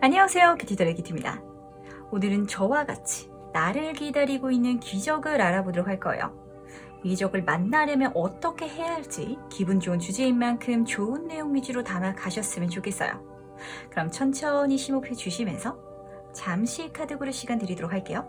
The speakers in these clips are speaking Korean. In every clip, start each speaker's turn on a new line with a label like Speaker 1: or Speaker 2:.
Speaker 1: 안녕하세요, 기티더의 기티입니다. 오늘은 저와 같이 나를 기다리고 있는 기적을 알아보도록 할 거예요. 이 기적을 만나려면 어떻게 해야 할지 기분 좋은 주제인 만큼 좋은 내용 위주로 담아 가셨으면 좋겠어요. 그럼 천천히 심호흡해 주시면서 잠시 카드 고를 시간 드리도록 할게요.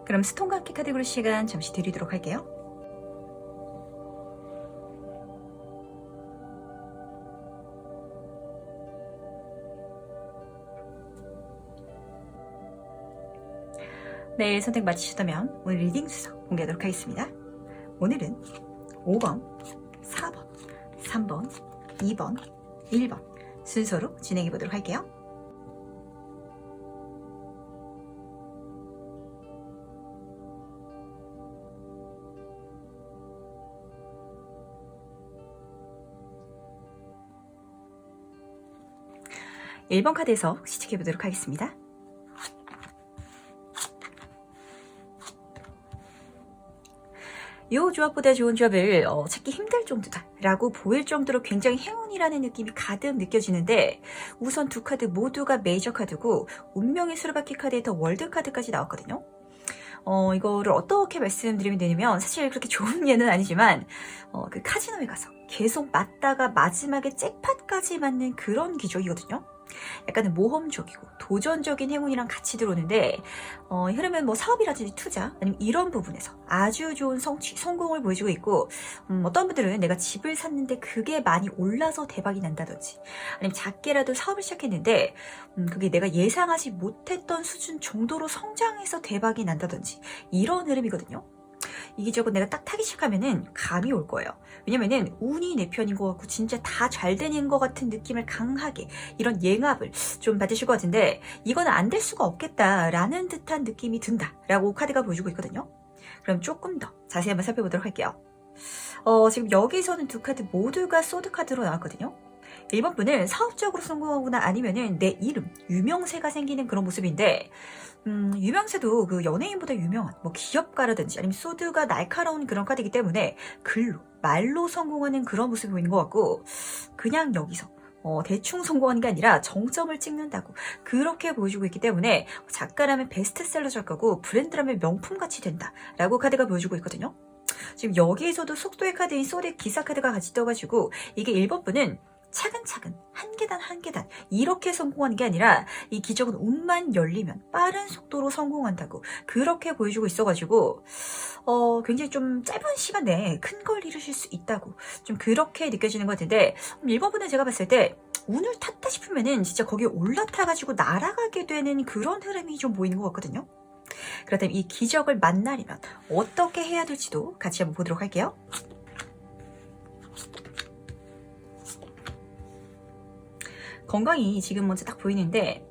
Speaker 1: 그럼 스톤과 함께 카드 고를 시간 잠시 드리도록 할게요. 네, 선택 마치셨다면 오늘 리딩 순서 공개하도록 하겠습니다. 오늘은 5번, 4번, 3번, 2번, 1번 순서로 진행해 보도록 할게요. (1번) 카드에서 시작해 보도록 하겠습니다. 이 조합보다 좋은 조합을 찾기 힘들 정도다 라고 보일 정도로 굉장히 행운이라는 느낌이 가득 느껴지는데, 우선 두 카드 모두가 메이저 카드고 운명의 수레바퀴 카드에 더 월드 카드까지 나왔거든요. 이거를 어떻게 말씀드리면 되냐면, 사실 그렇게 좋은 예는 아니지만 그 카지노에 가서 계속 맞다가 마지막에 잭팟까지 맞는 그런 기적이거든요. 약간은 모험적이고 도전적인 행운이랑 같이 들어오는데, 흐름은 뭐 사업이라든지 투자 아니면 이런 부분에서 아주 좋은 성공을 보여주고 있고, 어떤 분들은 내가 집을 샀는데 그게 많이 올라서 대박이 난다든지, 아니면 작게라도 사업을 시작했는데 그게 내가 예상하지 못했던 수준 정도로 성장해서 대박이 난다든지, 이런 흐름이거든요. 이 기적은 내가 딱 타기 시작하면은 감이 올 거예요. 왜냐면은 운이 내 편인 것 같고 진짜 다 잘 되는 것 같은 느낌을 강하게, 이런 예감을 좀 받으실 것 같은데, 이거는 안 될 수가 없겠다라는 듯한 느낌이 든다라고 카드가 보여주고 있거든요. 그럼 조금 더 자세히 한번 살펴보도록 할게요. 지금 여기서는 두 카드 모두가 소드 카드로 나왔거든요. 1번 분은 사업적으로 성공하거나 아니면은 내 이름, 유명세가 생기는 그런 모습인데, 유명세도 그 연예인보다 유명한 뭐 기업가라든지 아니면 소드가 날카로운 그런 카드이기 때문에 글로, 말로 성공하는 그런 모습이 보이는 것 같고, 그냥 여기서 대충 성공하는 게 아니라 정점을 찍는다고 그렇게 보여주고 있기 때문에, 작가라면 베스트셀러 작가고 브랜드라면 명품같이 된다라고 카드가 보여주고 있거든요. 지금 여기에서도 속도의 카드인 소드 기사 카드가 같이 떠가지고, 이게 1번 분은 차근차근 한 계단 한 계단 이렇게 성공하는 게 아니라, 이 기적은 운만 열리면 빠른 속도로 성공한다고 그렇게 보여주고 있어가지고, 굉장히 좀 짧은 시간 내에 큰 걸 이루실 수 있다고 좀 그렇게 느껴지는 것 같은데, 1번 분은 제가 봤을 때 운을 탔다 싶으면은 진짜 거기에 올라타가지고 날아가게 되는 그런 흐름이 좀 보이는 것 같거든요. 그렇다면 이 기적을 만나려면 어떻게 해야 될지도 같이 한번 보도록 할게요. 건강이 지금 먼저 딱 보이는데,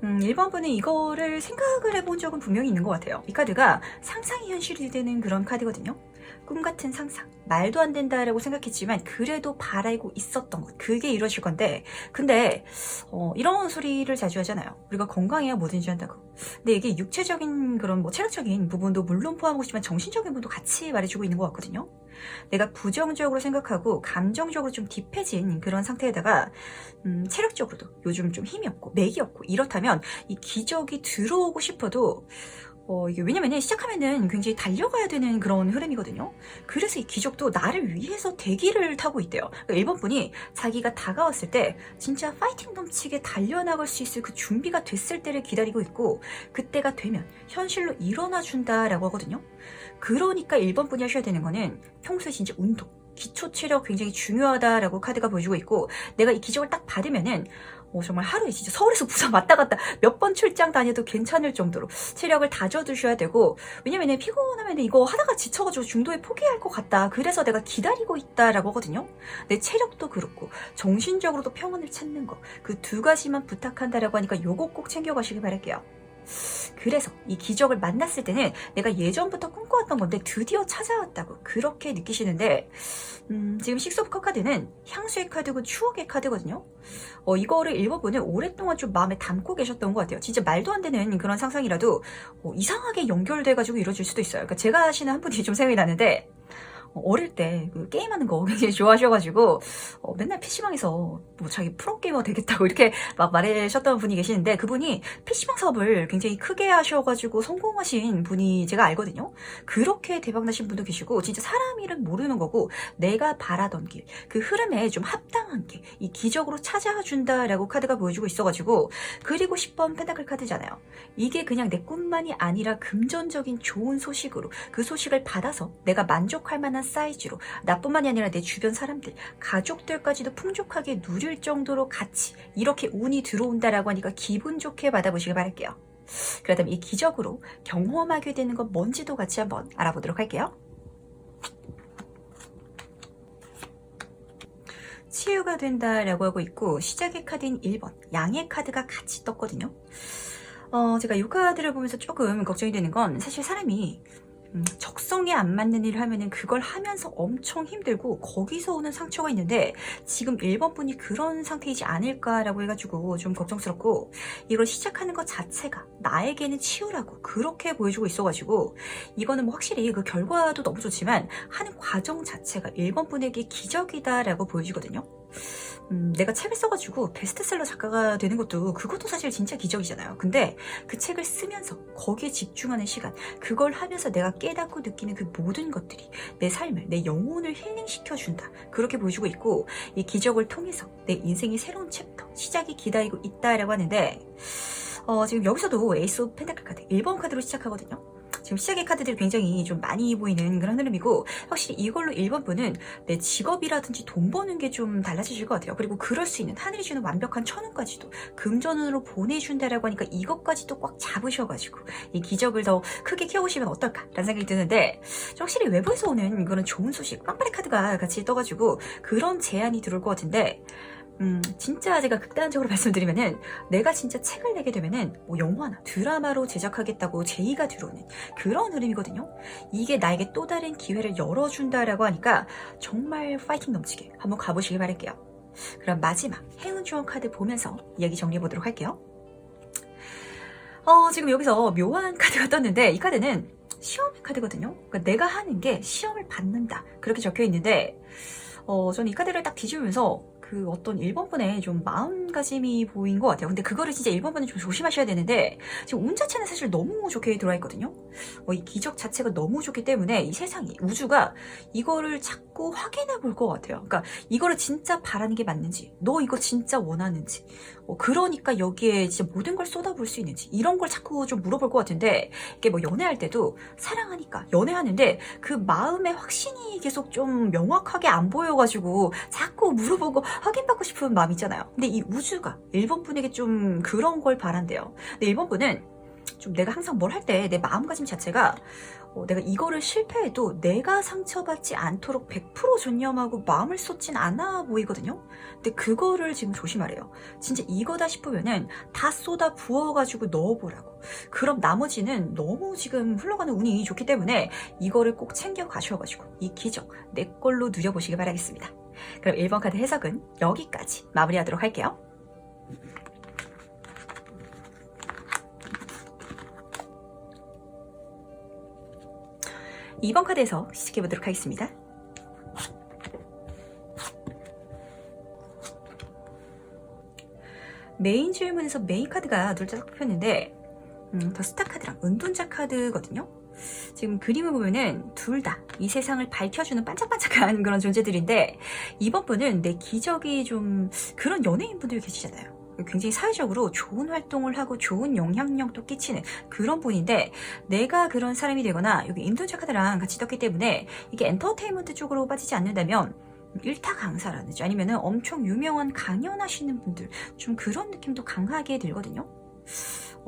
Speaker 1: 1번 분은 이거를 생각을 해본 적은 분명히 있는 것 같아요. 이 카드가 상상이 현실이 되는 그런 카드거든요. 꿈 같은 상상, 말도 안 된다라고 생각했지만 그래도 바라고 있었던 것, 그게 이루어질 건데, 근데 이런 소리를 자주 하잖아요. 우리가 건강해야 뭐든지 한다고. 근데 이게 육체적인 그런 뭐 체력적인 부분도 물론 포함하고 있지만 정신적인 부분도 같이 말해주고 있는 것 같거든요. 내가 부정적으로 생각하고 감정적으로 좀 딥해진 그런 상태에다가 체력적으로도 요즘 좀 힘이 없고 맥이 없고 이렇다면, 이 기적이 들어오고 싶어도 이게 왜냐면은 시작하면은 굉장히 달려가야 되는 그런 흐름이거든요. 그래서 이 기적도 나를 위해서 대기를 타고 있대요. 그러니까 1번 분이 자기가 다가왔을 때 진짜 파이팅 넘치게 달려나갈 수 있을 그 준비가 됐을 때를 기다리고 있고, 그때가 되면 현실로 일어나 준다라고 하거든요. 그러니까 1번 분이 하셔야 되는 거는 평소에 진짜 운동, 기초 체력 굉장히 중요하다라고 카드가 보여주고 있고, 내가 이 기적을 딱 받으면은 정말 하루에 진짜 서울에서 부산 왔다 갔다 몇 번 출장 다녀도 괜찮을 정도로 체력을 다져두셔야 되고, 왜냐면 피곤하면 이거 하다가 지쳐가지고 중도에 포기할 것 같다, 그래서 내가 기다리고 있다라고 하거든요. 내 체력도 그렇고 정신적으로도 평온을 찾는 거, 그 두 가지만 부탁한다라고 하니까 요거 꼭 챙겨가시길 바랄게요. 그래서 이 기적을 만났을 때는 내가 예전부터 꿈꿔왔던 건데 드디어 찾아왔다고 그렇게 느끼시는데, 지금 식스 오브 컵 카드는 향수의 카드고 추억의 카드거든요. 이거를 읽어보는 오랫동안 좀 마음에 담고 계셨던 것 같아요. 진짜 말도 안 되는 그런 상상이라도 이상하게 연결돼가지고 이루어질 수도 있어요. 그러니까 제가 아시는 한 분이 좀 생각이 나는데, 어릴 때 그 게임하는 거 굉장히 좋아하셔가지고 맨날 PC방에서 뭐 자기 프로게이머 되겠다고 이렇게 막 말하셨던 분이 계시는데, 그분이 PC방 사업을 굉장히 크게 하셔가지고 성공하신 분이 제가 알거든요. 그렇게 대박나신 분도 계시고, 진짜 사람 일은 모르는 거고 내가 바라던 길, 그 흐름에 좀 합당한 게 이 기적으로 찾아준다라고 카드가 보여주고 있어가지고, 그리고 10번 펜타클 카드잖아요. 이게 그냥 내 꿈만이 아니라 금전적인 좋은 소식으로 그 소식을 받아서 내가 만족할 만한 사이즈로 나뿐만이 아니라 내 주변 사람들, 가족들까지도 풍족하게 누릴 정도로 같이 이렇게 운이 들어온다라고 하니까 기분 좋게 받아보시길 바랄게요. 그렇다면 이 기적으로 경험하게 되는 건 뭔지도 같이 한번 알아보도록 할게요. 치유가 된다라고 하고 있고, 시작의 카드인 1번 양의 카드가 같이 떴거든요. 제가 이 카드를 보면서 조금 걱정이 되는 건, 사실 사람이 적성에 안 맞는 일을 하면은 그걸 하면서 엄청 힘들고 거기서 오는 상처가 있는데, 지금 1번 분이 그런 상태이지 않을까라고 해가지고 좀 걱정스럽고, 이걸 시작하는 것 자체가 나에게는 치유라고 그렇게 보여주고 있어가지고, 이거는 뭐 확실히 그 결과도 너무 좋지만 하는 과정 자체가 1번 분에게 기적이다라고 보여지거든요. 내가 책을 써가지고 베스트셀러 작가가 되는 것도, 그것도 사실 진짜 기적이잖아요. 근데 그 책을 쓰면서 거기에 집중하는 시간, 그걸 하면서 내가 깨닫고 느끼는 그 모든 것들이 내 삶을, 내 영혼을 힐링시켜준다, 그렇게 보여주고 있고, 이 기적을 통해서 내 인생의 새로운 챕터, 시작이 기다리고 있다라고 하는데, 지금 여기서도 에이스 오브 펜타클 카드 1번 카드로 시작하거든요. 지금 시작의 카드들이 굉장히 좀 많이 보이는 그런 흐름이고, 확실히 이걸로 1번 분은 내 직업이라든지 돈 버는 게 좀 달라지실 것 같아요. 그리고 그럴 수 있는 하늘이 주는 완벽한 천운까지도 금전운으로 보내준다라고 하니까 이것까지도 꽉 잡으셔가지고 이 기적을 더 크게 키워보시면 어떨까라는 생각이 드는데, 확실히 외부에서 오는 그런 좋은 소식, 빵빠레 카드가 같이 떠가지고 그런 제안이 들어올 것 같은데, 진짜 제가 극단적으로 말씀드리면은, 내가 진짜 책을 내게 되면은 뭐 영화나 드라마로 제작하겠다고 제의가 들어오는 그런 흐름이거든요. 이게 나에게 또 다른 기회를 열어준다라고 하니까 정말 파이팅 넘치게 한번 가보시길 바랄게요. 그럼 마지막 행운 주원 카드 보면서 이야기 정리해 보도록 할게요. 지금 여기서 묘한 카드가 떴는데, 이 카드는 시험의 카드거든요. 그러니까 내가 하는 게 시험을 받는다, 그렇게 적혀 있는데, 저는 이 카드를 딱 뒤집으면서 그 어떤 1번 분의 좀 마음가짐이 보인 것 같아요. 근데 그거를 진짜 1번 분은 좀 조심하셔야 되는데, 지금 운 자체는 사실 너무 좋게 들어와 있거든요. 이 기적 자체가 너무 좋기 때문에 이 세상이, 우주가 이거를 자꾸 확인해 볼 것 같아요. 그러니까 이거를 진짜 바라는 게 맞는지, 너 이거 진짜 원하는지, 그러니까 여기에 진짜 모든 걸 쏟아볼 수 있는지, 이런 걸 자꾸 좀 물어볼 것 같은데, 이게 뭐 연애할 때도 사랑하니까 연애하는데 그 마음의 확신이 계속 좀 명확하게 안 보여가지고 자꾸 물어보고 확인받고 싶은 마음 있잖아요. 근데 이 우주가 1번 분에게 좀 그런 걸 바란대요. 근데 1번 분은 좀 내가 항상 뭘 할 때 내 마음가짐 자체가, 내가 이거를 실패해도 내가 상처받지 않도록 100% 전념하고 마음을 쏟진 않아 보이거든요. 근데 그거를 지금 조심하래요. 진짜 이거다 싶으면은 다 쏟아 부어가지고 넣어보라고. 그럼 나머지는 너무 지금 흘러가는 운이 좋기 때문에 이거를 꼭 챙겨 가셔가지고 이 기적 내 걸로 누려보시길 바라겠습니다. 그럼 1번 카드 해석은 여기까지 마무리하도록 할게요. 2번 카드에서 시작해보도록 하겠습니다. 메인 질문에서 메인 카드가 둘 다 섞였는데, 더 스타 카드랑 은둔자 카드거든요. 지금 그림을 보면은 둘 다 이 세상을 밝혀주는 반짝반짝한 그런 존재들인데, 이번 분은 내 기적이 좀 그런 연예인분들이 계시잖아요. 굉장히 사회적으로 좋은 활동을 하고 좋은 영향력도 끼치는 그런 분인데, 내가 그런 사람이 되거나 여기 인도자 카드랑 같이 떴기 때문에 이게 엔터테인먼트 쪽으로 빠지지 않는다면 일타 강사라든지 아니면은 엄청 유명한 강연하시는 분들, 좀 그런 느낌도 강하게 들거든요.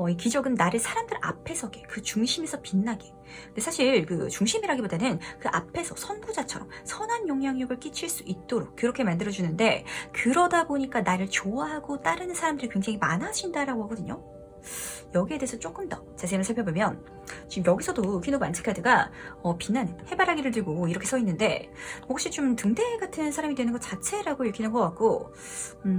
Speaker 1: 이 기적은 나를 사람들 앞에 서게, 그 중심에서 빛나게. 근데 사실 그 중심이라기보다는 그 앞에서 선구자처럼 선한 영향력을 끼칠 수 있도록 그렇게 만들어주는데, 그러다 보니까 나를 좋아하고 따르는 사람들이 굉장히 많아진다라고 하거든요. 여기에 대해서 조금 더 자세히 살펴보면 지금 여기서도 퀸 오브 안츠 카드가 빛나는 해바라기를 들고 이렇게 서 있는데 혹시 좀 등대 같은 사람이 되는 것 자체라고 읽히는 것 같고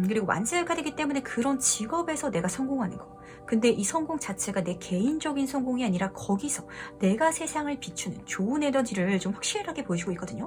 Speaker 1: 그리고 완즈 카드이기 때문에 그런 직업에서 내가 성공하는 거 근데 이 성공 자체가 내 개인적인 성공이 아니라 거기서 내가 세상을 비추는 좋은 에너지를 좀 확실하게 보여주고 있거든요.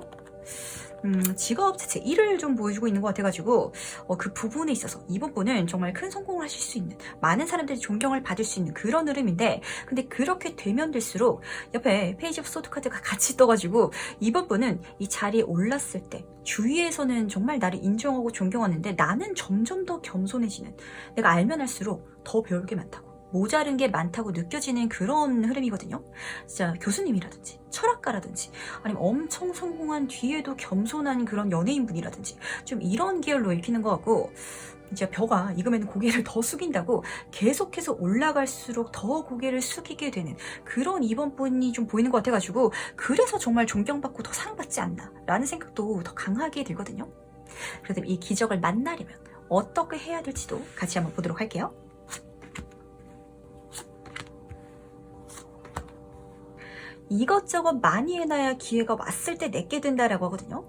Speaker 1: 직업 자체, 일을 좀 보여주고 있는 것 같아가지고 그 부분에 있어서 이번 분은 정말 큰 성공을 하실 수 있는 많은 사람들이 존경을 받을 수 있는 그런 흐름인데 근데 그렇게 되면 될수록 옆에 페이지 오브 소드 카드가 같이 떠가지고 이번 분은 이 자리에 올랐을 때 주위에서는 정말 나를 인정하고 존경하는데 나는 점점 더 겸손해지는 내가 알면 할수록 더 배울 게 많다고 모자른 게 많다고 느껴지는 그런 흐름이거든요. 진짜 교수님이라든지 철학가라든지 아니면 엄청 성공한 뒤에도 겸손한 그런 연예인분이라든지 좀 이런 계열로 읽히는 것 같고 이제 벼가 익으면 고개를 더 숙인다고 계속해서 올라갈수록 더 고개를 숙이게 되는 그런 이번 분이 좀 보이는 것 같아가지고 그래서 정말 존경받고 더 사랑받지 않나 라는 생각도 더 강하게 들거든요. 그래서 이 기적을 만나려면 어떻게 해야 될지도 같이 한번 보도록 할게요. 이것저것 많이 해놔야 기회가 왔을 때 내게 된다라고 하거든요.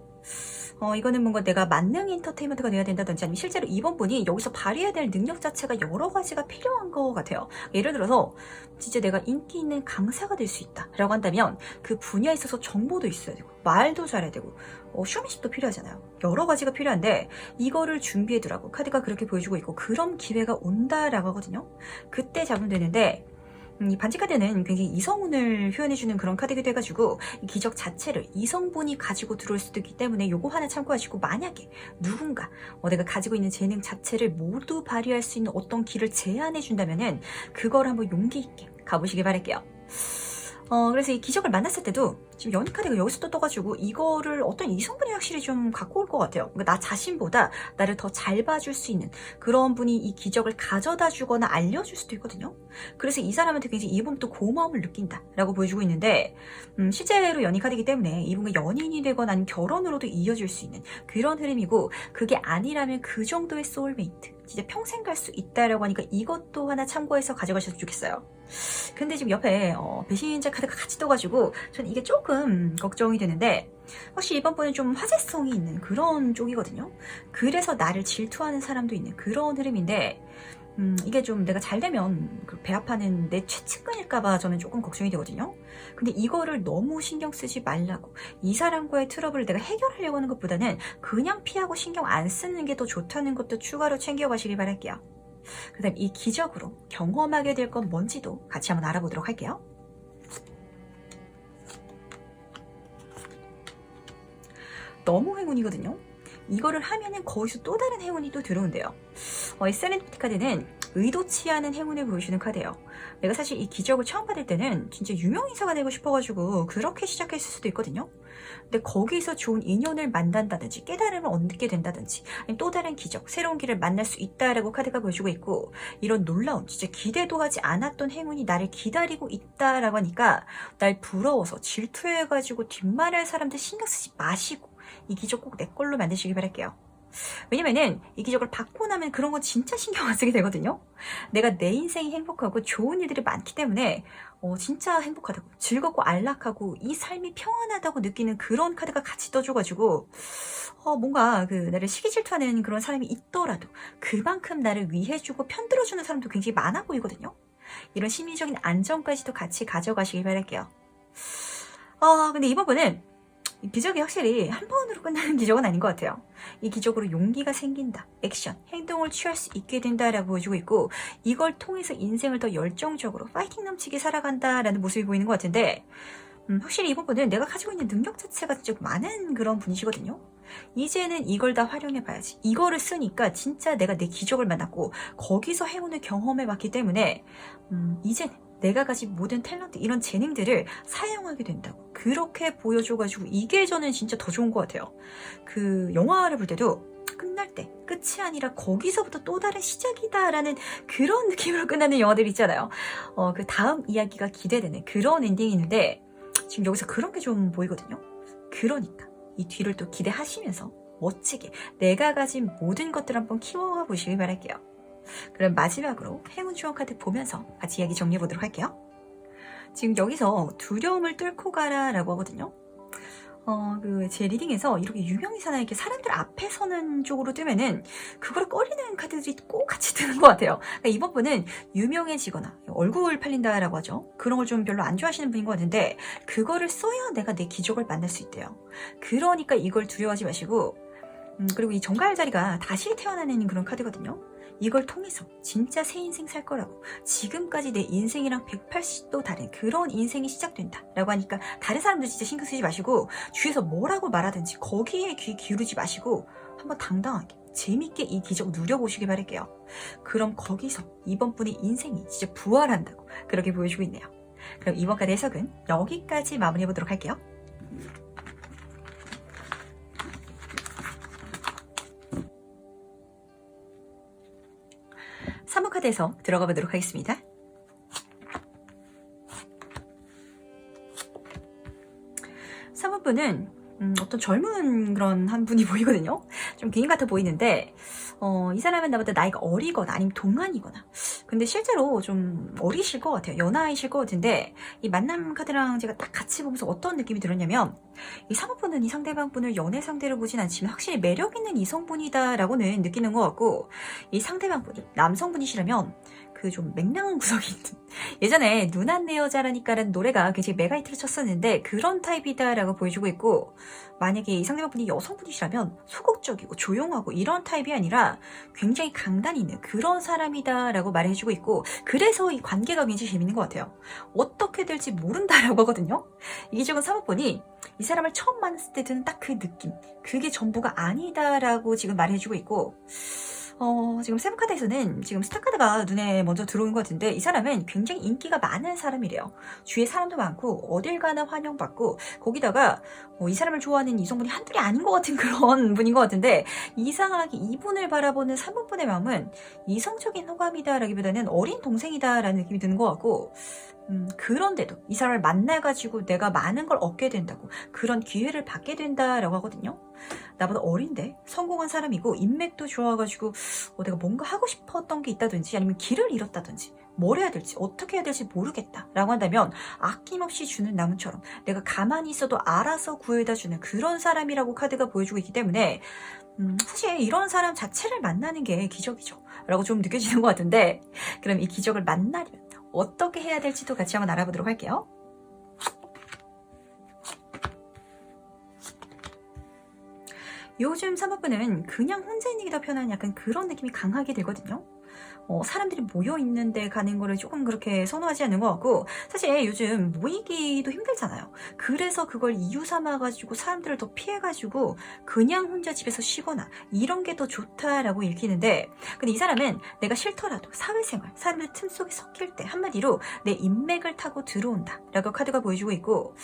Speaker 1: 이거는 뭔가 내가 만능 엔터테인먼트가 돼야 된다든지 아니면 실제로 이번 분이 여기서 발휘해야 될 능력 자체가 여러 가지가 필요한 것 같아요. 예를 들어서 진짜 내가 인기 있는 강사가 될 수 있다 라고 한다면 그 분야에 있어서 정보도 있어야 되고 말도 잘해야 되고 쇼맨십도 필요하잖아요. 여러 가지가 필요한데 이거를 준비해두라고 카드가 그렇게 보여주고 있고 그런 기회가 온다라고 하거든요. 그때 잡으면 되는데 이 반지 카드는 굉장히 이성운을 표현해주는 그런 카드이기도 해가지고 이 기적 자체를 이성분이 가지고 들어올 수도 있기 때문에 요거 하나 참고하시고 만약에 누군가 내가 가지고 있는 재능 자체를 모두 발휘할 수 있는 어떤 길을 제안해준다면은 그걸 한번 용기 있게 가보시길 바랄게요. 그래서 이 기적을 만났을 때도 지금 연인 카드가 여기서 또 떠가지고 이거를 어떤 이성분이 확실히 좀 갖고 올 것 같아요. 그러니까 나 자신보다 나를 더 잘 봐줄 수 있는 그런 분이 이 기적을 가져다 주거나 알려줄 수도 있거든요. 그래서 이 사람한테 굉장히 이분도 고마움을 느낀다라고 보여주고 있는데 실제로 연인 카드이기 때문에 이분과 연인이 되거나 아니면 결혼으로도 이어질 수 있는 그런 흐름이고 그게 아니라면 그 정도의 소울메이트 진짜 평생 갈 수 있다라고 하니까 이것도 하나 참고해서 가져가셨으면 좋겠어요. 근데 지금 옆에 배신자 카드가 같이 떠가지고 저는 이게 조금 걱정이 되는데 확실히 이번 분은 좀 화제성이 있는 그런 쪽이거든요. 그래서 나를 질투하는 사람도 있는 그런 흐름인데 이게 좀 내가 잘 되면 그 배합하는 내 최측근일까봐 저는 조금 걱정이 되거든요. 근데 이거를 너무 신경 쓰지 말라고 이 사람과의 트러블을 내가 해결하려고 하는 것보다는 그냥 피하고 신경 안 쓰는 게 더 좋다는 것도 추가로 챙겨가시길 바랄게요. 그 다음 이 기적으로 경험하게 될 건 뭔지도 같이 한번 알아보도록 할게요. 너무 행운이거든요. 이거를 하면은 거기서 또 다른 행운이 또 들어온대요. 이 세렌디피티 카드는 의도치 않은 행운을 보여주는 카드예요. 내가 사실 이 기적을 처음 받을 때는 진짜 유명인사가 되고 싶어가지고 그렇게 시작했을 수도 있거든요. 근데 거기서 좋은 인연을 만난다든지 깨달음을 얻게 된다든지 아니면 또 다른 기적, 새로운 길을 만날 수 있다라고 카드가 보여주고 있고 이런 놀라운 진짜 기대도 하지 않았던 행운이 나를 기다리고 있다라고 하니까 날 부러워서 질투해가지고 뒷말할 사람들 신경 쓰지 마시고 이 기적 꼭 내 걸로 만드시길 바랄게요. 왜냐면은 이 기적을 받고 나면 그런 건 진짜 신경 안 쓰게 되거든요. 내가 내 인생이 행복하고 좋은 일들이 많기 때문에 진짜 행복하다고 즐겁고 안락하고 이 삶이 평안하다고 느끼는 그런 카드가 같이 떠줘가지고 뭔가 그 나를 시기 질투하는 그런 사람이 있더라도 그만큼 나를 위해주고 편들어주는 사람도 굉장히 많아 보이거든요. 이런 심리적인 안정까지도 같이 가져가시길 바랄게요. 근데 이번 분은 이 기적이 확실히 한 번으로 끝나는 기적은 아닌 것 같아요. 이 기적으로 용기가 생긴다, 액션, 행동을 취할 수 있게 된다라고 보여주고 있고 이걸 통해서 인생을 더 열정적으로 파이팅 넘치게 살아간다라는 모습이 보이는 것 같은데 확실히 이번 분은 내가 가지고 있는 능력 자체가 진짜 많은 그런 분이시거든요. 이제는 이걸 다 활용해봐야지. 이거를 쓰니까 진짜 내가 내 기적을 만났고 거기서 행운을 경험해봤기 때문에 이제는 내가 가진 모든 탤런트 이런 재능들을 사용하게 된다고 그렇게 보여줘가지고 이게 저는 진짜 더 좋은 것 같아요. 그 영화를 볼 때도 끝날 때 끝이 아니라 거기서부터 또 다른 시작이다라는 그런 느낌으로 끝나는 영화들 있잖아요. 그 다음 이야기가 기대되는 그런 엔딩이 있는데 지금 여기서 그런 게 좀 보이거든요. 그러니까 이 뒤를 또 기대하시면서 멋지게 내가 가진 모든 것들 한번 키워보시길 바랄게요. 그럼 마지막으로 행운 주원 카드 보면서 같이 이야기 정리해 보도록 할게요. 지금 여기서 두려움을 뚫고 가라라고 하거든요. 제 리딩에서 이렇게 유명인사나 이렇게 사람들 앞에 서는 쪽으로 뜨면은 그거를 꺼리는 카드들이 꼭 같이 뜨는 것 같아요. 그러니까 이번 분은 유명해지거나 얼굴 팔린다라고 하죠. 그런 걸 좀 별로 안 좋아하시는 분인 것 같은데 그거를 써야 내가 내 기적을 만날 수 있대요. 그러니까 이걸 두려워하지 마시고 그리고 이 정갈 자리가 다시 태어나는 그런 카드거든요. 이걸 통해서 진짜 새 인생 살 거라고 지금까지 내 인생이랑 180도 다른 그런 인생이 시작된다 라고 하니까 다른 사람들 진짜 신경 쓰지 마시고 주위에서 뭐라고 말하든지 거기에 귀 기울이지 마시고 한번 당당하게 재밌게 이 기적 누려보시길 바랄게요. 그럼 거기서 이번 분의 인생이 진짜 부활한다고 그렇게 보여주고 있네요. 그럼 이번 카드 해석은 여기까지 마무리해보도록 할게요. 3번 카드에서 들어가 보도록 하겠습니다. 3번 분은 어떤 젊은 그런 한 분이 보이거든요. 좀 개인 같아 보이는데 이 사람은 나보다 나이가 어리거나 아니면 동안이거나 근데 실제로 좀 어리실 것 같아요. 연하이실 것 같은데 이 만남 카드랑 제가 딱 같이 보면서 어떤 느낌이 들었냐면 이 3번 분은 이 상대방 분을 연애 상대로 보진 않지만 확실히 매력 있는 이성분이다 라고는 느끼는 것 같고 이 상대방 분이 남성분이시라면 그 좀 맹랑한 구석이 있는 예전에 눈 안 내 여자라니까라는 노래가 굉장히 메가히트를 쳤었는데 그런 타입이다라고 보여주고 있고 만약에 이 상대방분이 여성분이시라면 소극적이고 조용하고 이런 타입이 아니라 굉장히 강단 있는 그런 사람이다라고 말해주고 있고 그래서 이 관계가 굉장히 재밌는 것 같아요. 어떻게 될지 모른다라고 하거든요. 이기적은 사모분이 이 사람을 처음 만났을 때 드는 딱 그 느낌 그게 전부가 아니다라고 지금 말해주고 있고 지금 세븐카드에서는 지금 스타카드가 눈에 먼저 들어온 것 같은데 이 사람은 굉장히 인기가 많은 사람이래요. 주위에 사람도 많고 어딜 가나 환영받고 거기다가 이 사람을 좋아하는 이성분이 한둘이 아닌 것 같은 그런 분인 것 같은데 이상하게 이분을 바라보는 3번분의 마음은 이성적인 호감이다라기보다는 어린 동생이다라는 느낌이 드는 것 같고 그런데도 이 사람을 만나가지고 내가 많은 걸 얻게 된다고 그런 기회를 받게 된다라고 하거든요. 나보다 어린데 성공한 사람이고 인맥도 좋아가지고 내가 뭔가 하고 싶었던 게 있다든지 아니면 길을 잃었다든지 뭘 해야 될지 어떻게 해야 될지 모르겠다 라고 한다면 아낌없이 주는 나무처럼 내가 가만히 있어도 알아서 구해다 주는 그런 사람이라고 카드가 보여주고 있기 때문에 사실 이런 사람 자체를 만나는 게 기적이죠 라고 좀 느껴지는 것 같은데 그럼 이 기적을 만나려면 어떻게 해야 될지도 같이 한번 알아보도록 할게요. 요즘 3번분은 그냥 혼자 있는 게 더 편한 약간 그런 느낌이 강하게 들거든요. 사람들이 모여있는 데 가는 거를 조금 그렇게 선호하지 않는 것 같고 사실 요즘 모이기도 힘들잖아요. 그래서 그걸 이유 삼아가지고 사람들을 더 피해가지고 그냥 혼자 집에서 쉬거나 이런 게 더 좋다라고 읽히는데 근데 이 사람은 내가 싫더라도 사회생활, 사람들 틈 속에 섞일 때 한마디로 내 인맥을 타고 들어온다 라고 카드가 보여주고 있고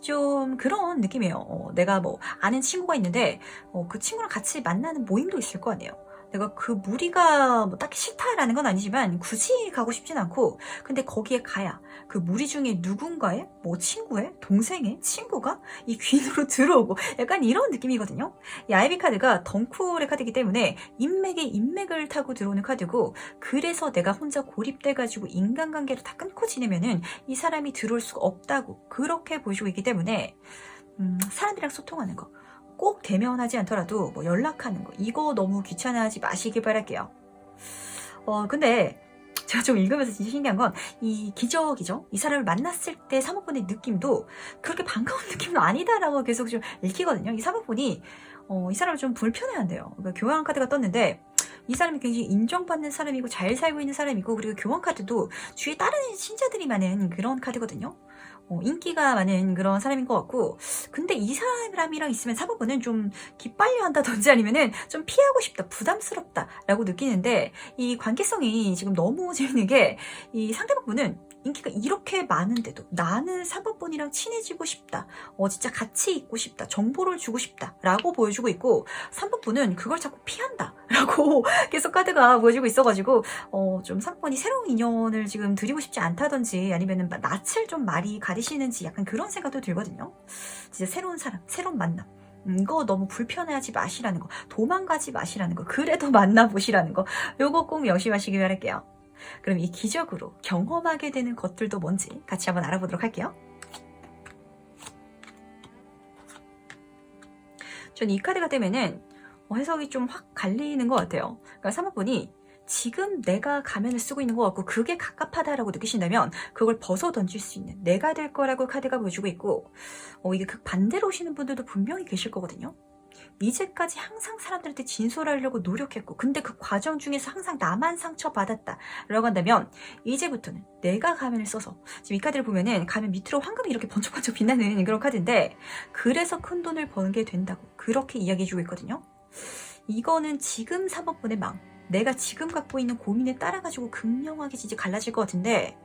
Speaker 1: 좀 그런 느낌이에요. 내가 뭐 아는 친구가 있는데 그 친구랑 같이 만나는 모임도 있을 거 아니에요. 내가 그 무리가 뭐 딱히 싫다라는 건 아니지만 굳이 가고 싶진 않고 근데 거기에 가야 그 무리 중에 누군가의 뭐 친구의 동생의 친구가 이 귀인으로 들어오고 약간 이런 느낌이거든요. 이 아이비 카드가 덩쿨의 카드이기 때문에 인맥에 인맥을 타고 들어오는 카드고 그래서 내가 혼자 고립돼가지고 인간관계를 다 끊고 지내면은 이 사람이 들어올 수가 없다고 그렇게 보여주고 있기 때문에 사람들이랑 소통하는 거 꼭 대면하지 않더라도 뭐 연락하는 거 이거 너무 귀찮아하지 마시길 바랄게요. 근데 제가 좀 읽으면서 진짜 신기한 건 이 기적이죠. 이 사람을 만났을 때 사모분의 느낌도 그렇게 반가운 느낌은 아니다라고 계속 좀 읽히거든요. 이 사모분이 이 사람을 좀 불편해한대요. 그러니까 교환 카드가 떴는데 이 사람이 굉장히 인정받는 사람이고 잘 살고 있는 사람이고 그리고 교환 카드도 주위에 다른 신자들이 많은 그런 카드거든요. 인기가 많은 그런 사람인 것 같고 근데 이 사람이랑 있으면 사모분은 좀 기빨려 한다든지 아니면은 좀 피하고 싶다 부담스럽다 라고 느끼는데 이 관계성이 지금 너무 재밌는 게 이 상대방분은 인기가 이렇게 많은데도 나는 3번분이랑 친해지고 싶다 진짜 같이 있고 싶다 정보를 주고 싶다 라고 보여주고 있고 3번분은 그걸 자꾸 피한다 라고 계속 카드가 보여주고 있어가지고 좀 3번이 새로운 인연을 지금 드리고 싶지 않다든지 아니면은 낯을 좀 많이 가리시는지 약간 그런 생각도 들거든요. 진짜 새로운 사람 새로운 만남 이거 너무 불편해하지 마시라는 거, 도망가지 마시라는 거, 그래도 만나보시라는 거, 요거 꼭 명심하시기 바랄게요. 그럼 이 기적으로 경험하게 되는 것들도 뭔지 같이 한번 알아보도록 할게요. 전 이 카드가 되면은 해석이 좀 확 갈리는 것 같아요. 그러니까 3번분이 지금 내가 가면을 쓰고 있는 것 같고 그게 갑갑하다라고 느끼신다면 그걸 벗어 던질 수 있는 내가 될 거라고 카드가 보여주고 있고, 이게 반대로 오시는 분들도 분명히 계실 거거든요. 이제까지 항상 사람들한테 진솔하려고 노력했고 근데 그 과정 중에서 항상 나만 상처받았다 라고 한다면 이제부터는 내가 가면을 써서, 지금 이 카드를 보면은 가면 밑으로 황금이 이렇게 번쩍번쩍 빛나는 그런 카드인데, 그래서 큰 돈을 버는 된다고 그렇게 이야기해주고 있거든요. 이거는 지금 3번분의 마음, 내가 지금 갖고 있는 고민에 따라가지고 극명하게 진짜 갈라질 것 같은데,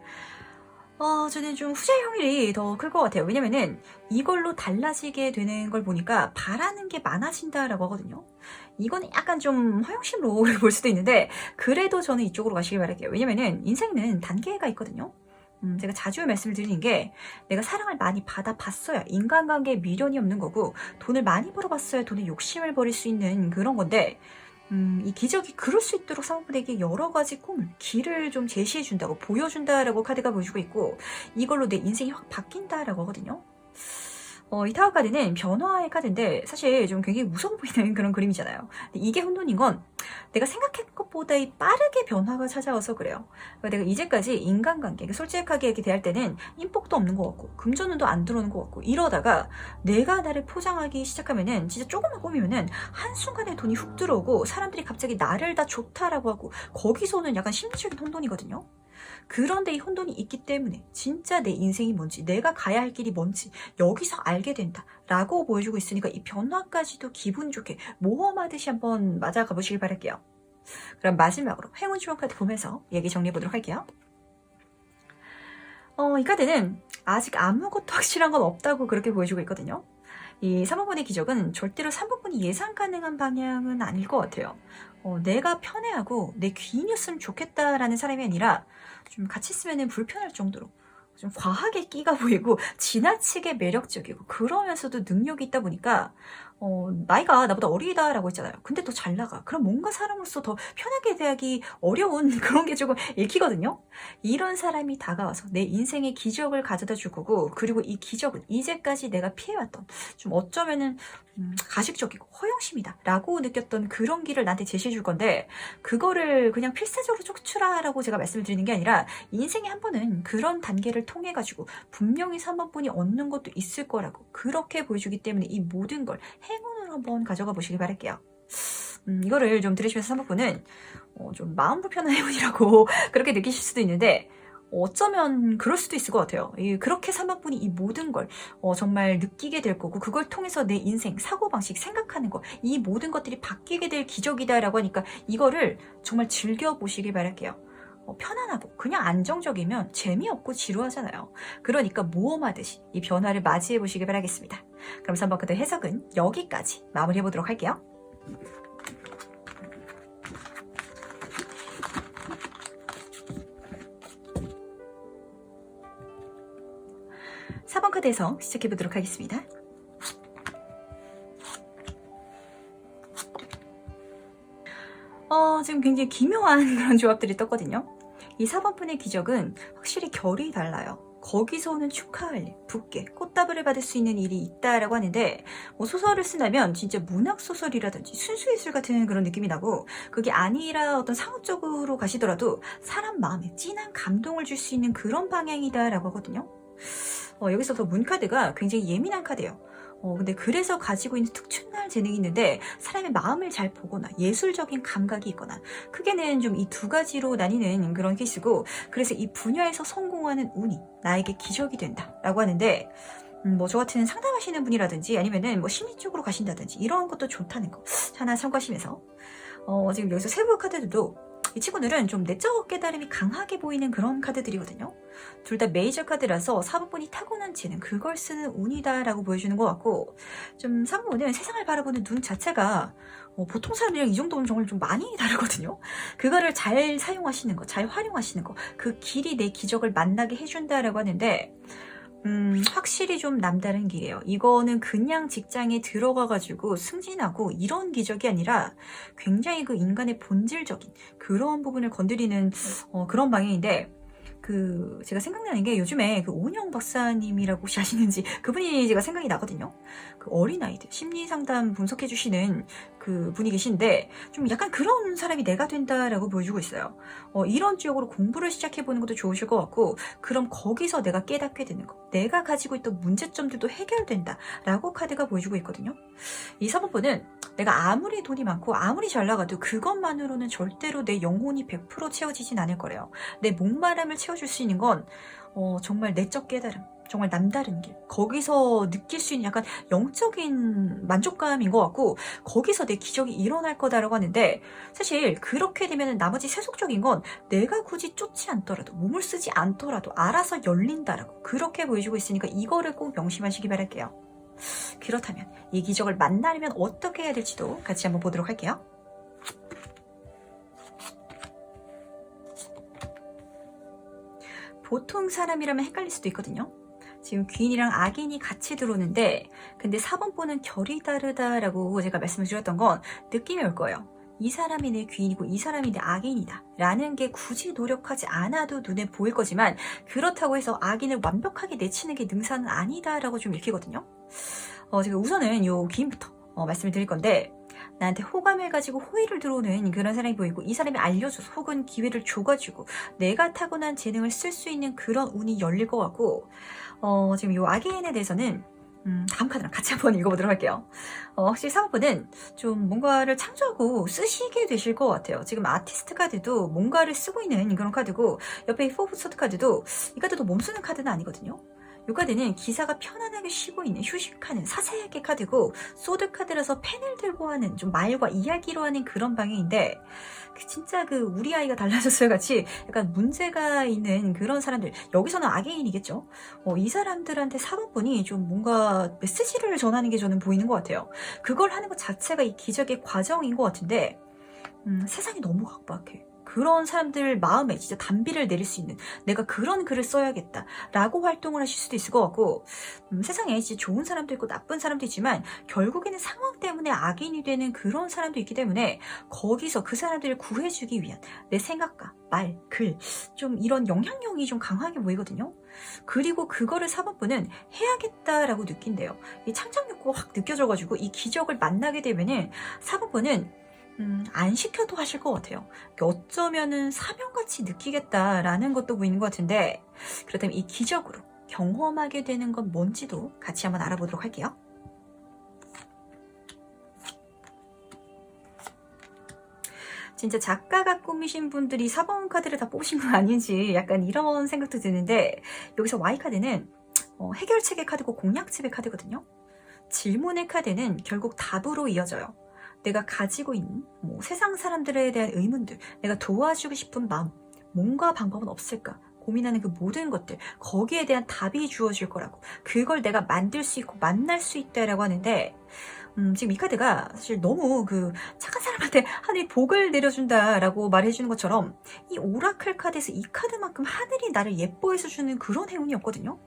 Speaker 1: 저는 좀 후자형이 더 클 것 같아요. 왜냐면은 이걸로 달라지게 되는 걸 보니까 바라는 게 많아진다라고 하거든요. 이거는 약간 좀 허영심으로 볼 수도 있는데, 그래도 저는 이쪽으로 가시길 바랄게요. 왜냐면은 인생은 단계가 있거든요. 제가 자주 말씀을 드리는 게, 내가 사랑을 많이 받아봤어야 인간관계에 미련이 없는 거고, 돈을 많이 벌어봤어야 돈에 욕심을 버릴 수 있는 그런 건데, 이 기적이 그럴 수 있도록 상황분에게 여러 가지 꿈을, 길을 좀 제시해준다고, 보여준다라고 카드가 보여주고 있고, 이걸로 내 인생이 확 바뀐다라고 하거든요. 이 타워 카드는 변화의 카드인데 사실 좀 굉장히 무서워 보이는 그런 그림이잖아요. 근데 이게 혼돈인 건 내가 생각한 것보다 빠르게 변화가 찾아와서 그래요. 그러니까 내가 이제까지 인간관계, 솔직하게 이렇게 대할 때는 인복도 없는 것 같고 금전운도 안 들어오는 것 같고 이러다가 내가 나를 포장하기 시작하면은 진짜 조금만 꾸미면은 한순간에 돈이 훅 들어오고 사람들이 갑자기 나를 다 좋다라고 하고, 거기서 오는 약간 심리적인 혼돈이거든요. 그런데 이 혼돈이 있기 때문에 진짜 내 인생이 뭔지, 내가 가야 할 길이 뭔지 여기서 알게 된다 라고 보여주고 있으니까, 이 변화까지도 기분 좋게 모험하듯이 한번 맞아가 보시길 바랄게요. 그럼 마지막으로 행운 주원 카드 보면서 얘기 정리해 보도록 할게요. 이 카드는 아직 아무것도 확실한 건 없다고 그렇게 보여주고 있거든요. 이 3번분의 기적은 절대로 3번분이 예상 가능한 방향은 아닐 것 같아요. 내가 편애하고 내 귀인이었으면 좋겠다라는 사람이 아니라 좀 같이 있으면 불편할 정도로 좀 과하게 끼가 보이고 지나치게 매력적이고 그러면서도 능력이 있다 보니까 나이가 나보다 어리다라고 했잖아요. 근데 더 잘 나가. 그럼 뭔가 사람으로서 더 편하게 대하기 어려운 그런 게 조금 읽히거든요. 이런 사람이 다가와서 내 인생의 기적을 가져다 줄 거고, 그리고 이 기적은 이제까지 내가 피해왔던 좀 어쩌면은 가식적이고 허영심이다 라고 느꼈던 그런 길을 나한테 제시해 줄 건데, 그거를 그냥 필사적으로 쫓으라라고 제가 말씀을 드리는 게 아니라, 인생에 한 번은 그런 단계를 통해 가지고 분명히 3번분이 얻는 것도 있을 거라고 그렇게 보여주기 때문에 이 모든 걸 행운으로 한번 가져가 보시길 바랄게요. 이거를 좀 들으시면서 3번분은 좀 마음 불편한 행운이라고 그렇게 느끼실 수도 있는데, 어쩌면 그럴 수도 있을 것 같아요. 그렇게 3번분이 이 모든 걸 정말 느끼게 될 거고, 그걸 통해서 내 인생, 사고방식, 생각하는 거, 이 모든 것들이 바뀌게 될 기적이다라고 하니까 이거를 정말 즐겨보시길 바랄게요. 편안하고 그냥 안정적이면 재미없고 지루하잖아요. 그러니까 모험하듯이 이 변화를 맞이해 보시길 바라겠습니다. 그럼 3번 카드 해석은 여기까지 마무리해 보도록 할게요. (4번) 카드 해석 시작해 보도록 하겠습니다. 지금 굉장히 기묘한 그런 조합들이 떴거든요. 이 4번분의 기적은 확실히 결이 달라요. 거기서 오는 축하할 일, 붓게, 꽃다발을 받을 수 있는 일이 있다라고 하는데, 소설을 쓴다면 진짜 문학소설이라든지 순수예술 같은 그런 느낌이 나고, 그게 아니라 어떤 상업적으로 가시더라도 사람 마음에 진한 감동을 줄 수 있는 그런 방향이다라고 하거든요. 여기서 더 문카드가 굉장히 예민한 카드예요. 근데 그래서 가지고 있는 특출난 재능이 있는데, 사람의 마음을 잘 보거나 예술적인 감각이 있거나, 크게는 좀 이 두 가지로 나뉘는 그런 케이스고, 그래서 이 분야에서 성공하는 운이 나에게 기적이 된다라고 하는데, 저 같은 상담하시는 분이라든지 아니면은 심리 쪽으로 가신다든지 이런 것도 좋다는 거 하나 참고하시면서, 지금 여기서 세부 카드들도 이 친구들은 좀 내적 깨달음이 강하게 보이는 그런 카드들이거든요. 둘 다 메이저 카드라서 4번분이 타고난 재능, 그걸 쓰는 운이다라고 보여주는 것 같고, 좀 3번은 세상을 바라보는 눈 자체가 보통 사람들이랑 이 정도면 정말 좀 많이 다르거든요. 그거를 잘 사용하시는 거, 잘 활용하시는 거, 그 길이 내 기적을 만나게 해준다라고 하는데, 확실히 좀 남다른 길이에요. 이거는 그냥 직장에 들어가가지고 승진하고 이런 기적이 아니라 굉장히 그 인간의 본질적인 그런 부분을 건드리는 그런 방향인데, 제가 생각나는 게 요즘에 그 오은영 박사님이라고 혹시 아시는지, 그분이 제가 생각이 나거든요. 그 어린아이들 심리상담 분석해주시는 그 분이 계신데, 좀 약간 그런 사람이 내가 된다라고 보여주고 있어요. 이런 쪽으로 공부를 시작해보는 것도 좋으실 것 같고, 그럼 거기서 내가 깨닫게 되는 거, 내가 가지고 있던 문제점들도 해결된다라고 카드가 보여주고 있거든요. 이 사법부는 내가 아무리 돈이 많고 아무리 잘 나가도 그것만으로는 절대로 내 영혼이 100% 채워지진 않을 거래요. 내 목마름을 채워줄 수 있는 건 정말 내적 깨달음, 정말 남다른 길, 거기서 느낄 수 있는 약간 영적인 만족감인 것 같고, 거기서 내 기적이 일어날 거다라고 하는데, 사실 그렇게 되면 나머지 세속적인 건 내가 굳이 쫓지 않더라도, 몸을 쓰지 않더라도 알아서 열린다라고 그렇게 보여주고 있으니까 이거를 꼭 명심하시기 바랄게요. 그렇다면 이 기적을 만나려면 어떻게 해야 될지도 같이 한번 보도록 할게요. 보통 사람이라면 헷갈릴 수도 있거든요. 지금 귀인이랑 악인이 같이 들어오는데, 근데 4번분은 결이 다르다라고 제가 말씀을 드렸던 건 느낌이 올 거예요. 이 사람이 내 귀인이고 이 사람이 내 악인이다 라는 게 굳이 노력하지 않아도 눈에 보일 거지만, 그렇다고 해서 악인을 완벽하게 내치는 게 능사는 아니다 라고 좀 읽히거든요. 제가 우선은 요 귀인부터 말씀을 드릴 건데, 나한테 호감을 가지고 호의를 들어오는 그런 사람이 보이고, 이 사람이 알려줘서 혹은 기회를 줘가지고 내가 타고난 재능을 쓸 수 있는 그런 운이 열릴 것 같고, 지금 요 악인에 대해서는 다음 카드랑 같이 한번 읽어보도록 할게요. 확실히 사법부는 좀 뭔가를 창조하고 쓰시게 되실 것 같아요. 지금 아티스트 카드도 뭔가를 쓰고 있는 그런 카드고, 옆에 이 포브 소드 카드도, 이 카드도 몸 쓰는 카드는 아니거든요. 이 카드는 기사가 편안하게 쉬고 있는, 휴식하는 사색의 카드고, 소드 카드라서 펜을 들고 하는, 좀 말과 이야기로 하는 그런 방향인데, 진짜 우리 아이가 달라졌어요 같이 약간 문제가 있는 그런 사람들, 여기서는 악인이겠죠. 이 사람들한테 4번분이 좀 뭔가 메시지를 전하는 게 저는 보이는 것 같아요. 그걸 하는 것 자체가 이 기적의 과정인 것 같은데, 세상이 너무 각박해. 그런 사람들 마음에 진짜 단비를 내릴 수 있는, 내가 그런 글을 써야겠다 라고 활동을 하실 수도 있을 것 같고, 세상에 진짜 좋은 사람도 있고 나쁜 사람도 있지만 결국에는 상황 때문에 악인이 되는 그런 사람도 있기 때문에, 거기서 그 사람들을 구해주기 위한 내 생각과 말, 글, 좀 이런 영향력이 좀 강하게 보이거든요. 그리고 그거를 4번분은 해야겠다라고 느낀대요. 이 창작욕구가 확 느껴져가지고 이 기적을 만나게 되면은 4번분은 안 시켜도 하실 것 같아요. 어쩌면은 사명같이 느끼겠다라는 것도 보이는 것 같은데, 그렇다면 이 기적으로 경험하게 되는 건 뭔지도 같이 한번 알아보도록 할게요. 진짜 작가가 꾸미신 분들이 4번 카드를 다 뽑으신 건 아닌지 약간 이런 생각도 드는데, 여기서 Y카드는 해결책의 카드고 공략집의 카드거든요. 질문의 카드는 결국 답으로 이어져요. 내가 가지고 있는 세상 사람들에 대한 의문들, 내가 도와주고 싶은 마음, 뭔가 방법은 없을까 고민하는 그 모든 것들, 거기에 대한 답이 주어질 거라고, 그걸 내가 만들 수 있고 만날 수 있다라고 하는데, 지금 이 카드가 사실 너무 착한 사람한테 하늘이 복을 내려준다라고 말해주는 것처럼, 이 오라클 카드에서 이 카드만큼 하늘이 나를 예뻐해서 주는 그런 행운이 없거든요.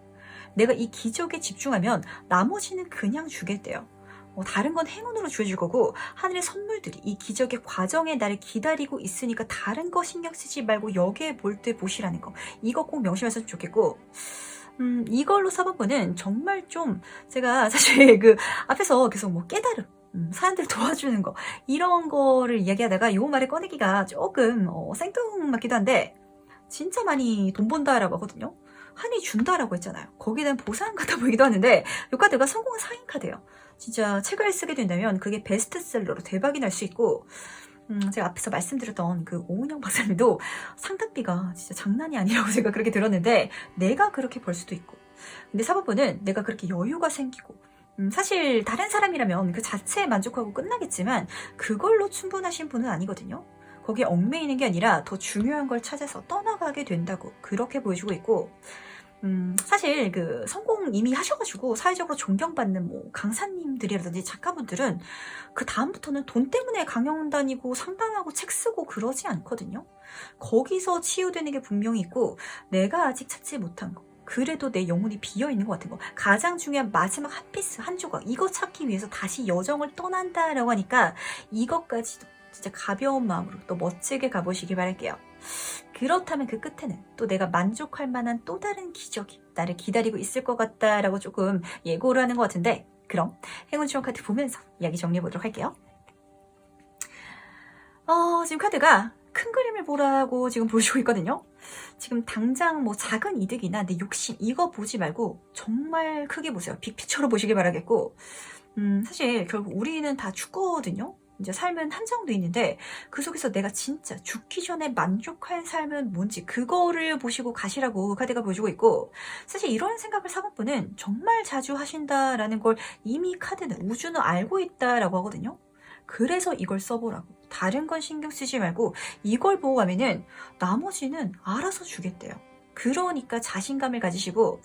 Speaker 1: 내가 이 기적에 집중하면 나머지는 그냥 주겠대요. 다른 건 행운으로 주어질 거고, 하늘의 선물들이 이 기적의 과정에 나를 기다리고 있으니까 다른 거 신경 쓰지 말고 여기에 볼 때 보시라는 거, 이거 꼭 명심하셨으면 좋겠고, 이걸로 4번분은 정말 좀, 제가 사실 앞에서 계속 깨달음, 사람들 도와주는 거, 이런 거를 이야기하다가 요 말을 꺼내기가 조금 생뚱맞기도 한데, 진짜 많이 돈 번다라고 하거든요. 한이 준다라고 했잖아요. 거기에 대한 보상 같아 보이기도 하는데, 이 카드가 성공한 사인 카드예요. 진짜 책을 쓰게 된다면 그게 베스트셀러로 대박이 날 수 있고, 제가 앞에서 말씀드렸던 오은영 박사님도 상담비가 진짜 장난이 아니라고 제가 그렇게 들었는데, 내가 그렇게 벌 수도 있고, 근데 4번분은 내가 그렇게 여유가 생기고, 사실 다른 사람이라면 그 자체에 만족하고 끝나겠지만 그걸로 충분하신 분은 아니거든요. 거기에 얽매이는 게 아니라 더 중요한 걸 찾아서 떠나가게 된다고 그렇게 보여주고 있고, 사실 성공 이미 하셔가지고 사회적으로 존경받는 강사님들이라든지 작가분들은 그 다음부터는 돈 때문에 강연 다니고 상담하고 책 쓰고 그러지 않거든요. 거기서 치유되는 게 분명히 있고, 내가 아직 찾지 못한 거, 그래도 내 영혼이 비어있는 것 같은 거, 가장 중요한 마지막 한 피스, 한 조각, 이거 찾기 위해서 다시 여정을 떠난다라고 하니까 이것까지도 진짜 가벼운 마음으로 또 멋지게 가보시길 바랄게요. 그렇다면 그 끝에는 또 내가 만족할 만한 또 다른 기적이 나를 기다리고 있을 것 같다라고 조금 예고를 하는 것 같은데, 그럼 행운 지원 카드 보면서 이야기 정리해 보도록 할게요. 지금 카드가 큰 그림을 보라고 지금 보여주고 있거든요. 지금 당장 뭐 작은 이득이나 내 욕심 이거 보지 말고 정말 크게 보세요. 빅피처로 보시길 바라겠고, 사실 결국 우리는 다 죽거든요. 이제 삶은 한정돼 있는데 그 속에서 내가 진짜 죽기 전에 만족할 삶은 뭔지 그거를 보시고 가시라고 카드가 보여주고 있고, 사실 이런 생각을 사법부는 정말 자주 하신다라는 걸 이미 카드는 우주는 알고 있다라고 하거든요. 그래서 이걸 써보라고. 다른 건 신경 쓰지 말고 이걸 보고 가면은 나머지는 알아서 주겠대요. 그러니까 자신감을 가지시고,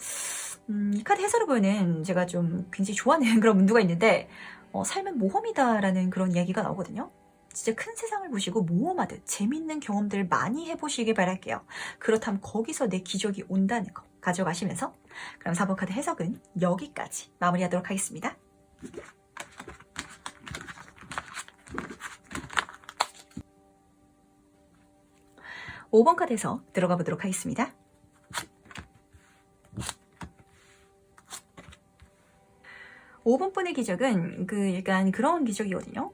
Speaker 1: 이 카드 해설을 보면은 제가 좀 굉장히 좋아하는 그런 문구가 있는데, 삶은 모험이다라는 그런 이야기가 나오거든요. 진짜 큰 세상을 보시고 모험하듯 재밌는 경험들을 많이 해보시길 바랄게요. 그렇다면 거기서 내 기적이 온다는 거 가져가시면서, 그럼 4번 카드 해석은 여기까지 마무리하도록 하겠습니다. 5번 카드 해석 들어가 보도록 하겠습니다. 5번 분의 기적은 약간 그런 기적이거든요.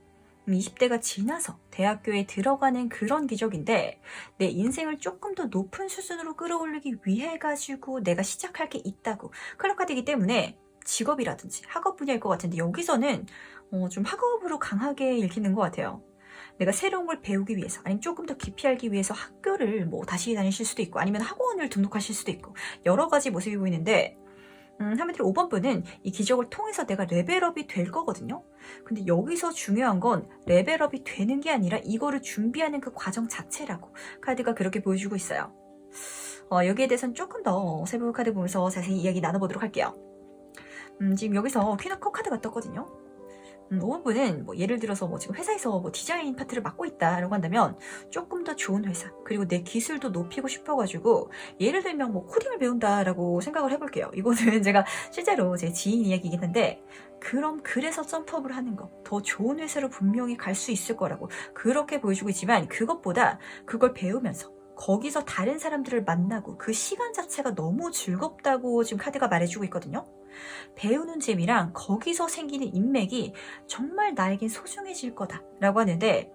Speaker 1: 20대가 지나서 대학교에 들어가는 그런 기적인데, 내 인생을 조금 더 높은 수준으로 끌어올리기 위해 가지고 내가 시작할 게 있다고 그런 카드이기 때문에 직업이라든지 학업 분야일 것 같은데, 여기서는 좀 학업으로 강하게 읽히는 것 같아요. 내가 새로운 걸 배우기 위해서, 아니면 조금 더 깊이 알기 위해서 학교를 뭐 다시 다니실 수도 있고, 아니면 학원을 등록하실 수도 있고, 여러 가지 모습이 보이는데, 한마디로 5번 분은 이 기적을 통해서 내가 레벨업이 될 거거든요. 근데 여기서 중요한 건 레벨업이 되는 게 아니라 이거를 준비하는 그 과정 자체라고 카드가 그렇게 보여주고 있어요. 여기에 대해서는 조금 더 세부 카드 보면서 자세히 이야기 나눠보도록 할게요. 지금 여기서 퀸 오브 컵 카드가 떴거든요. 5번 분은 뭐 예를 들어서 뭐 지금 회사에서 뭐 디자인 파트를 맡고 있다라고 한다면 조금 더 좋은 회사, 그리고 내 기술도 높이고 싶어가지고 예를 들면 뭐 코딩을 배운다라고 생각을 해볼게요. 이거는 제가 실제로 제 지인 이야기이긴 한데, 그럼 그래서 점프업을 하는 거, 더 좋은 회사로 분명히 갈 수 있을 거라고 그렇게 보여주고 있지만, 그것보다 그걸 배우면서 거기서 다른 사람들을 만나고 그 시간 자체가 너무 즐겁다고 지금 카드가 말해주고 있거든요. 배우는 재미랑 거기서 생기는 인맥이 정말 나에겐 소중해질 거다라고 하는데,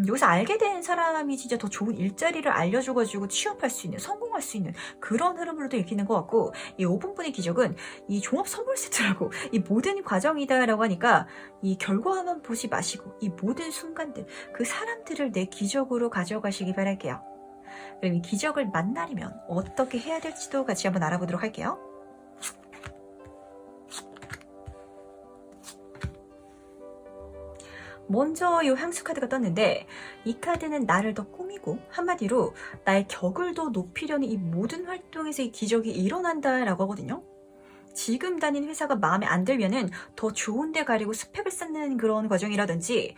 Speaker 1: 여기서 알게 된 사람이 진짜 더 좋은 일자리를 알려줘가지고 취업할 수 있는, 성공할 수 있는 그런 흐름으로도 읽히는 것 같고, 이 5분 분의 기적은 이 종합 선물 세트라고 이 모든 과정이다라고 하니까 이 결과만 보지 마시고 이 모든 순간들, 그 사람들을 내 기적으로 가져가시기 바랄게요. 그럼 이 기적을 만나려면 어떻게 해야 될지도 같이 한번 알아보도록 할게요. 먼저 이 향수 카드가 떴는데, 이 카드는 나를 더 꾸미고 한마디로 나의 격을 더 높이려는 이 모든 활동에서 이 기적이 일어난다라고 하거든요. 지금 다닌 회사가 마음에 안 들면은 더 좋은 데 가려고 스펙을 쌓는 그런 과정이라든지,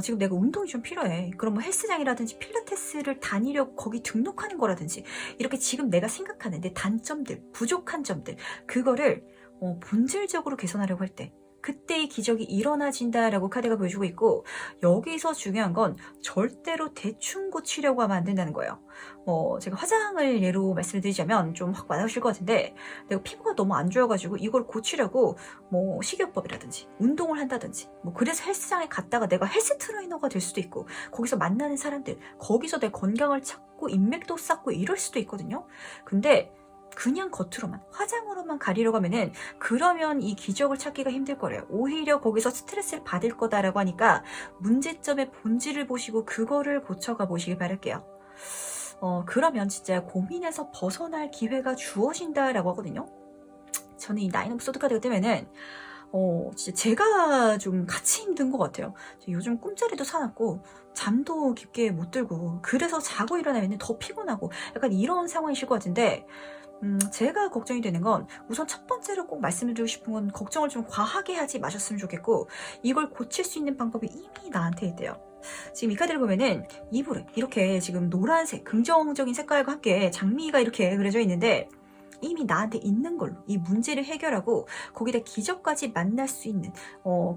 Speaker 1: 지금 내가 운동이 좀 필요해. 그럼 뭐 헬스장이라든지 필라테스를 다니려고 거기 등록하는 거라든지, 이렇게 지금 내가 생각하는 내 단점들, 부족한 점들, 그거를 본질적으로 개선하려고 할 때, 그때 이 기적이 일어나진다라고 카드가 보여주고 있고, 여기서 중요한 건 절대로 대충 고치려고 하면 안 된다는 거예요. 제가 화장을 예로 말씀을 드리자면 좀 확 와닿으실 것 같은데, 내가 피부가 너무 안 좋아가지고 이걸 고치려고 뭐 식이요법이라든지 운동을 한다든지, 뭐 그래서 헬스장에 갔다가 내가 헬스 트레이너가 될 수도 있고, 거기서 만나는 사람들, 거기서 내 건강을 찾고 인맥도 쌓고 이럴 수도 있거든요. 근데 그냥 겉으로만, 화장으로만 가리려고 하면은, 그러면 이 기적을 찾기가 힘들 거래요. 오히려 거기서 스트레스를 받을 거다라고 하니까 문제점의 본질을 보시고 그거를 고쳐가 보시길 바랄게요. 그러면 진짜 고민에서 벗어날 기회가 주어진다라고 하거든요. 저는 이 나인 오브 소드 카드가 뜨면은 진짜 제가 좀 같이 힘든 것 같아요. 요즘 꿈자리도 사납고 잠도 깊게 못 들고, 그래서 자고 일어나면 더 피곤하고 약간 이런 상황이실 것 같은데, 제가 걱정이 되는 건, 우선 첫 번째로 꼭 말씀드리고 싶은 건, 걱정을 좀 과하게 하지 마셨으면 좋겠고, 이걸 고칠 수 있는 방법이 이미 나한테 있대요. 지금 이 카드를 보면은 이불에 이렇게 지금 노란색 긍정적인 색깔과 함께 장미가 이렇게 그려져 있는데, 이미 나한테 있는 걸로 이 문제를 해결하고 거기다 기적까지 만날 수 있는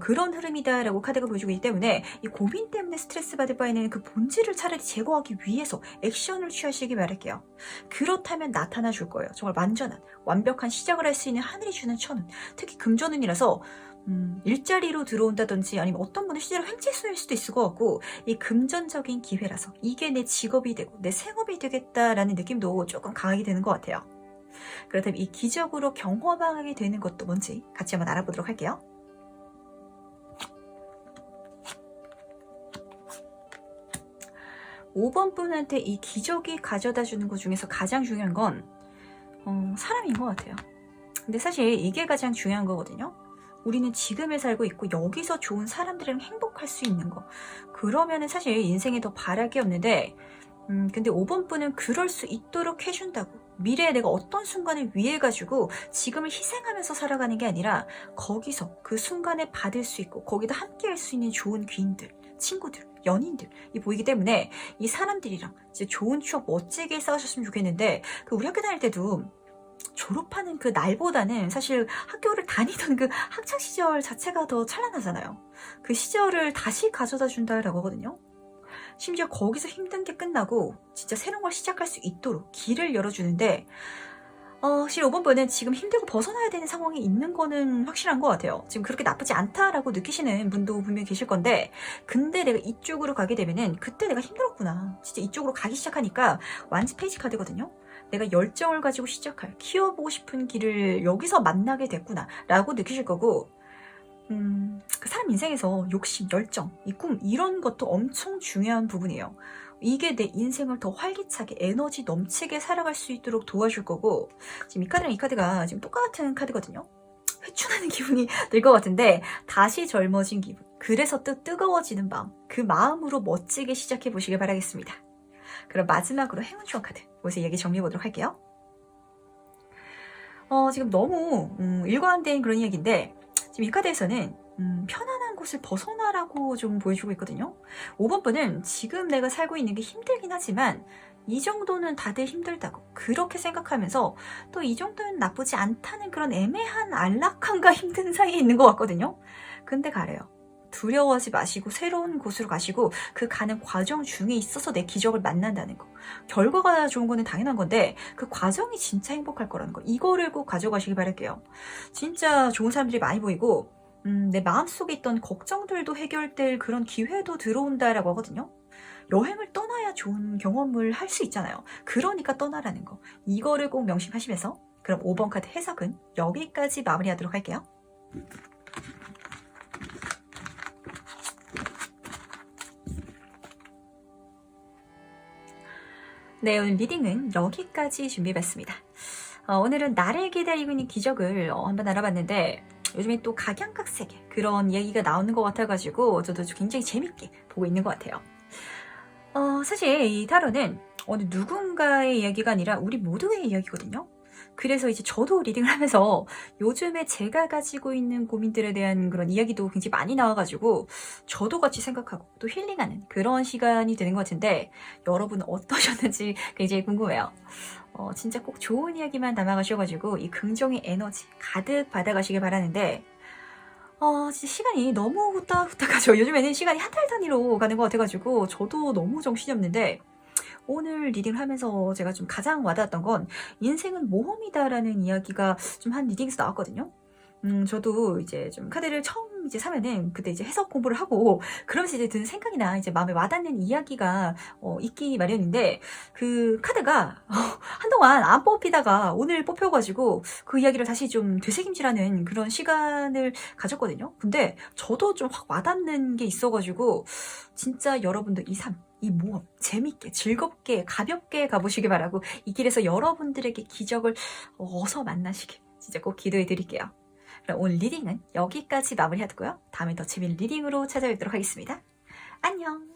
Speaker 1: 그런 흐름이다라고 카드가 보여주고 있기 때문에 이 고민 때문에 스트레스 받을 바에는 그 본질을 차라리 제거하기 위해서 액션을 취하시기 바랄게요. 그렇다면 나타나 줄 거예요. 정말 완전한 완벽한 시작을 할 수 있는 하늘이 주는 천운, 특히 금전운이라서 일자리로 들어온다든지 아니면 어떤 분은 실제로 횡재수일 수도 있을 것 같고 이 금전적인 기회라서 이게 내 직업이 되고 내 생업이 되겠다라는 느낌도 조금 강하게 되는 것 같아요. 그렇다면 이 기적으로 경험하게 되는 것도 뭔지 같이 한번 알아보도록 할게요. (5번) 분한테 이 기적이 가져다 주는 것 중에서 가장 중요한 건 사람인 것 같아요. 근데 사실 이게 가장 중요한 거거든요. 우리는 지금에 살고 있고 여기서 좋은 사람들이랑 행복할 수 있는 거. 그러면은 사실 인생에 더 바랄 게 없는데 근데 5번 분은 그럴 수 있도록 해준다고. 미래에 내가 어떤 순간을 위해 가지고 지금을 희생하면서 살아가는 게 아니라 거기서 그 순간에 받을 수 있고 거기다 함께 할 수 있는 좋은 귀인들, 친구들, 연인들이 보이기 때문에 이 사람들이랑 이제 좋은 추억 멋지게 쌓으셨으면 좋겠는데 우리 학교 다닐 때도 졸업하는 그 날보다는 사실 학교를 다니던 그 학창시절 자체가 더 찬란하잖아요. 그 시절을 다시 가져다 준다라고 하거든요. 심지어 거기서 힘든 게 끝나고 진짜 새로운 걸 시작할 수 있도록 길을 열어주는데 사실 5번 분은 지금 힘들고 벗어나야 되는 상황이 있는 거는 확실한 것 같아요. 지금 그렇게 나쁘지 않다라고 느끼시는 분도 분명히 계실 건데 근데 내가 이쪽으로 가게 되면은 그때 내가 힘들었구나. 진짜 이쪽으로 가기 시작하니까 완지 페이지 카드거든요. 내가 열정을 가지고 시작할 키워보고 싶은 길을 여기서 만나게 됐구나 라고 느끼실 거고 그 사람 인생에서 욕심, 열정, 이 꿈 이런 것도 엄청 중요한 부분이에요. 이게 내 인생을 더 활기차게 에너지 넘치게 살아갈 수 있도록 도와줄 거고 지금 이 카드랑 이 카드가 지금 똑같은 카드거든요. 회춘하는 기분이 들 것 같은데 다시 젊어진 기분, 그래서 또 뜨거워지는 마음, 그 마음으로 멋지게 시작해 보시길 바라겠습니다. 그럼 마지막으로 행운 추억 카드 여기서 얘기 정리해 보도록 할게요. 지금 너무 일관된 그런 이야기인데 지금 이 카드에서는 편안한 곳을 벗어나라고 좀 보여주고 있거든요. 5번 분은 지금 내가 살고 있는 게 힘들긴 하지만 이 정도는 다들 힘들다고 그렇게 생각하면서 또 이 정도는 나쁘지 않다는 그런 애매한 안락함과 힘든 사이에 있는 것 같거든요. 근데 가래요. 두려워하지 마시고 새로운 곳으로 가시고 그 가는 과정 중에 있어서 내 기적을 만난다는 거. 결과가 좋은 거는 당연한 건데 그 과정이 진짜 행복할 거라는 거. 이거를 꼭 가져가시길 바랄게요. 진짜 좋은 사람들이 많이 보이고 내 마음속에 있던 걱정들도 해결될 그런 기회도 들어온다라고 하거든요. 여행을 떠나야 좋은 경험을 할 수 있잖아요. 그러니까 떠나라는 거. 이거를 꼭 명심하시면서 그럼 5번 카드 해석은 여기까지 마무리하도록 할게요. 네, 오늘 리딩은 여기까지 준비해봤습니다. 오늘은 나를 기다리고 있는 기적을 한번 알아봤는데 요즘에 또 각양각색의 그런 이야기가 나오는 것 같아가지고 저도 굉장히 재밌게 보고 있는 것 같아요. 사실 이 타로는 어느 누군가의 이야기가 아니라 우리 모두의 이야기거든요. 그래서 이제 저도 리딩을 하면서 요즘에 제가 가지고 있는 고민들에 대한 그런 이야기도 굉장히 많이 나와가지고 저도 같이 생각하고 또 힐링하는 그런 시간이 되는 것 같은데 여러분은 어떠셨는지 굉장히 궁금해요. 진짜 꼭 좋은 이야기만 담아가셔가지고 이 긍정의 에너지 가득 받아가시길 바라는데 진짜 시간이 너무 후딱후딱 가죠. 요즘에는 시간이 한 달 단위로 가는 것 같아가지고 저도 너무 정신이 없는데 오늘 리딩을 하면서 제가 좀 가장 와닿았던 건 인생은 모험이다라는 이야기가 좀 한 리딩에서 나왔거든요. 저도 이제 좀 카드를 처음 이제 사면은 그때 이제 해석 공부를 하고 그러면서 이제 든 생각이나 이제 마음에 와닿는 이야기가 있기 마련인데 그 카드가 한동안 안 뽑히다가 오늘 뽑혀가지고 그 이야기를 다시 좀 되새김질하는 그런 시간을 가졌거든요. 근데 저도 좀 확 와닿는 게 있어가지고 진짜 여러분도 이 삶, 이 모험 재밌게 즐겁게 가볍게 가보시길 바라고 이 길에서 여러분들에게 기적을 어서 만나시길 진짜 꼭 기도해 드릴게요. 그럼 오늘 리딩은 여기까지 마무리하고요. 다음에 더 재밌는 리딩으로 찾아뵙도록 하겠습니다. 안녕.